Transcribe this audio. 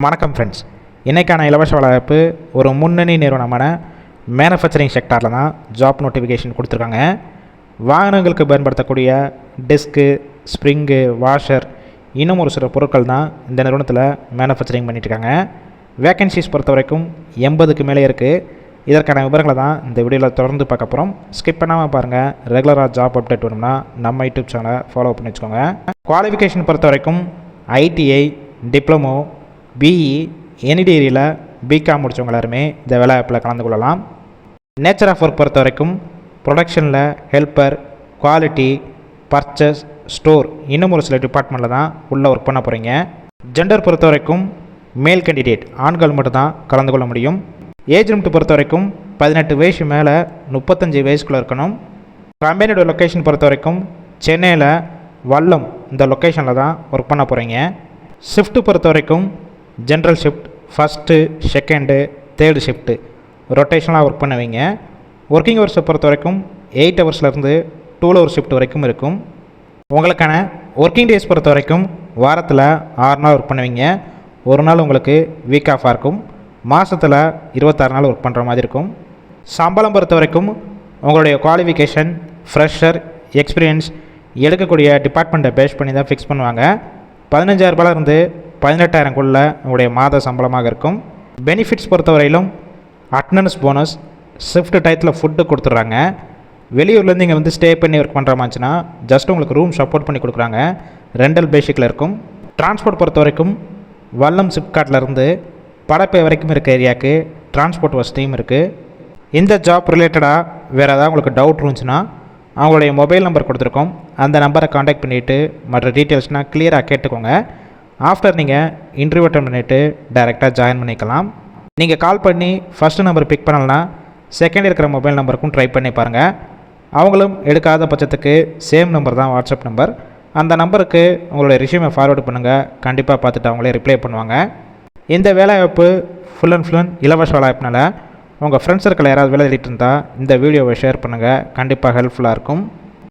வணக்கம் ஃப்ரெண்ட்ஸ். இன்றைக்கான இலவச வேலைவாய்ப்பு ஒரு முன்னணி நிறுவனமான மேனுஃபேக்சரிங் செக்டாரில் தான் ஜாப் நோட்டிஃபிகேஷன் கொடுத்துருக்காங்க. வாகனங்களுக்கு பயன்படுத்தக்கூடிய டிஸ்க்கு, ஸ்ப்ரிங்கு, வாஷர், இன்னும் ஒரு சில பொருட்கள் தான் இந்த நிறுவனத்தில் மேனுஃபேக்சரிங் பண்ணிட்டுருக்காங்க. வேக்கன்சிஸ் பொறுத்த வரைக்கும் 80க்கு மேலே இருக்குது. இதற்கான விவரங்களை தான் இந்த வீடியோவில் தொடர்ந்து பார்க்க போகிறோம். ஸ்கிப் பண்ணாமல் பாருங்கள். ரெகுலராக ஜாப் அப்டேட் வேணும்னா நம்ம யூடியூப் சேனலை ஃபாலோ பண்ணி வச்சுக்கோங்க. குவாலிஃபிகேஷன் பொறுத்த வரைக்கும் ஐடிஐ, டிப்ளமோ, பிஇ, எனி டிகிரியில் பிகாம் முடித்தவங்க எல்லாருமே இந்த வேலைவாய்ப்பில் கலந்து கொள்ளலாம். நேச்சர் ஆஃப் ஒர்க் பொறுத்த வரைக்கும் ப்ரொடக்ஷனில் ஹெல்ப்பர், குவாலிட்டி, பர்ச்சேஸ், ஸ்டோர், இன்னும் ஒரு சில டிபார்ட்மெண்ட்டில் தான் உள்ளே ஒர்க் பண்ண போகிறீங்க. ஜெண்டர் பொறுத்த வரைக்கும் மேல் கேண்டிடேட், ஆண்கள் மட்டும்தான் கலந்து கொள்ள முடியும். ஏஜ் லிமிட் பொறுத்த வரைக்கும் 18 வயசு மேலே 35 வயசுக்குள்ளே இருக்கணும். கம்பெனியோட லொக்கேஷன் பொறுத்த வரைக்கும் சென்னையில் வல்லம் இந்த லொக்கேஷனில் தான் ஒர்க் பண்ண போகிறீங்க. ஷிஃப்ட்டு பொறுத்த வரைக்கும் general shift, first, second, third shift ரொட்டேஷனலாக ஒர்க் பண்ணுவீங்க. ஒர்க்கிங் ஹவர்ஸை பொறுத்த வரைக்கும் 8 ஹவர்ஸ்லேருந்து 12 ஹவர் ஷிஃப்ட் வரைக்கும் இருக்கும். உங்களுக்கான ஒர்க்கிங் டேஸ் பொறுத்த வரைக்கும் வாரத்தில் 6 நாள் ஒர்க் பண்ணுவீங்க. ஒரு நாள் உங்களுக்கு வீக் ஆஃபாக இருக்கும். மாதத்தில் 26 நாள் ஒர்க் பண்ணுற மாதிரி இருக்கும். சம்பளம் பொறுத்த வரைக்கும் உங்களுடைய குவாலிஃபிகேஷன், ஃப்ரெஷர், எக்ஸ்பீரியன்ஸ், எடுக்கக்கூடிய டிபார்ட்மெண்ட்டை பேஸ் பண்ணி தான் ஃபிக்ஸ் பண்ணுவாங்க. 15,000 ரூபாயிலிருந்து 18,000க்குள்ளே உங்களுடைய மாத சம்பளமாக இருக்கும். பெனிஃபிட்ஸ் பொறுத்தவரையிலும் அட்டனன்ஸ் போனஸ், ஷிஃப்ட் டயத்தில் ஃபுட்டு கொடுத்துட்றாங்க. வெளியூர்லேருந்து இங்கே வந்து ஸ்டே பண்ணி ஒர்க் பண்ணுற மாதிரிச்சுன்னா ஜஸ்ட் உங்களுக்கு ரூம் சப்போர்ட் பண்ணி கொடுக்குறாங்க. ரெண்டல் பேசிக்கில் இருக்கும். டிரான்ஸ்போர்ட் பொறுத்த வரைக்கும் வல்லம் சிப்காட்லேருந்து படப்பை வரைக்கும் இருக்க ஏரியாவுக்கு டிரான்ஸ்போர்ட் வசதியும் இருக்குது. இந்த ஜாப் ரிலேட்டடாக வேறு ஏதாவது உங்களுக்கு டவுட் இருந்துச்சுன்னா அவங்களுடைய மொபைல் நம்பர் கொடுத்துருக்கோம். அந்த நம்பரை காண்டாக்ட் பண்ணிவிட்டு மற்ற டீட்டெயில்ஸ்னால் கிளியராக கேட்டுக்கோங்க. ஆஃப்டர் நீங்கள் இன்டர்வியூ அட்டெண்ட் பண்ணிவிட்டு டைரெக்டாக ஜாயின் பண்ணிக்கலாம். நீங்கள் கால் பண்ணி ஃபஸ்ட்டு நம்பர் பிக் பண்ணலன்னா செகண்ட் இருக்கிற மொபைல் நம்பருக்கும் ட்ரை பண்ணி பாருங்கள். அவங்களும் எடுக்காத பட்சத்துக்கு சேம் நம்பர் தான் வாட்ஸ்அப் நம்பர். அந்த நம்பருக்கு உங்களுடைய ரெஸ்யூமை ஃபார்வேர்டு பண்ணுங்கள். கண்டிப்பாக பார்த்துட்டு அவங்களே ரிப்ளை பண்ணுவாங்க. இந்த வேலைவாய்ப்பு ஃபுல் அண்ட் ஃபுல் இலவச வேலைவாய்ப்புனால உங்கள் ஃப்ரெண்ட்ஸ் சர்க்கிள் யாராவது வேலை தேடிட்டு இருந்தால் இந்த வீடியோவை ஷேர் பண்ணுங்கள். கண்டிப்பாக ஹெல்ப்ஃபுல்லாக இருக்கும்.